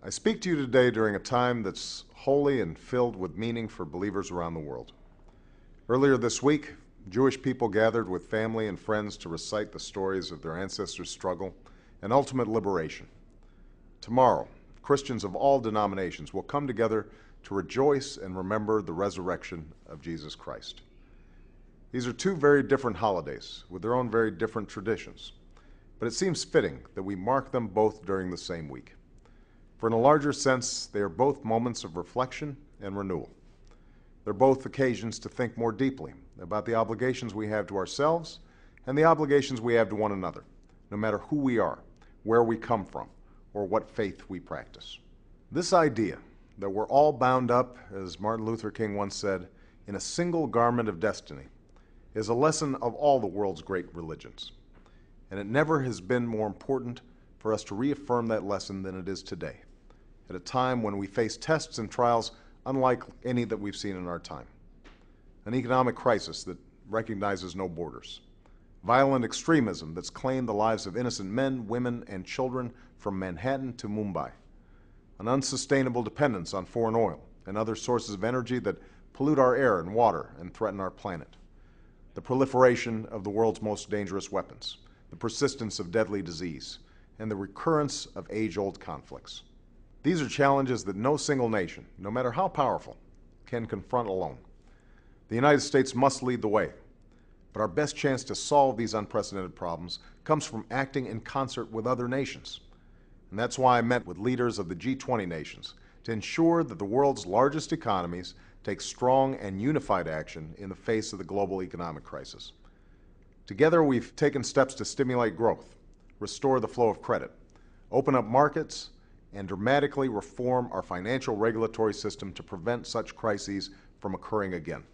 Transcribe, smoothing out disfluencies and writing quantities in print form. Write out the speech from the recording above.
I speak to you today during a time that's holy and filled with meaning for believers around the world. Earlier this week, Jewish people gathered with family and friends to recite the stories of their ancestors' struggle and ultimate liberation. Tomorrow, Christians of all denominations will come together to rejoice and remember the resurrection of Jesus Christ. These are two very different holidays with their own very different traditions, but it seems fitting that we mark them both during the same week. For in a larger sense, they are both moments of reflection and renewal. They're both occasions to think more deeply about the obligations we have to ourselves and the obligations we have to one another, no matter who we are, where we come from, or what faith we practice. This idea that we're all bound up, as Martin Luther King once said, in a single garment of destiny, is a lesson of all the world's great religions. And it never has been more important for us to reaffirm that lesson than it is today, at a time when we face tests and trials unlike any that we've seen in our time. An economic crisis that recognizes no borders. Violent extremism that's claimed the lives of innocent men, women, and children from Manhattan to Mumbai. An unsustainable dependence on foreign oil and other sources of energy that pollute our air and water and threaten our planet. The proliferation of the world's most dangerous weapons, the persistence of deadly disease, and the recurrence of age-old conflicts. These are challenges that no single nation, no matter how powerful, can confront alone. The United States must lead the way, but our best chance to solve these unprecedented problems comes from acting in concert with other nations. And that's why I met with leaders of the G20 nations to ensure that the world's largest economies take strong and unified action in the face of the global economic crisis. Together, we've taken steps to stimulate growth, restore the flow of credit, open up markets, and dramatically reform our financial regulatory system to prevent such crises from occurring again.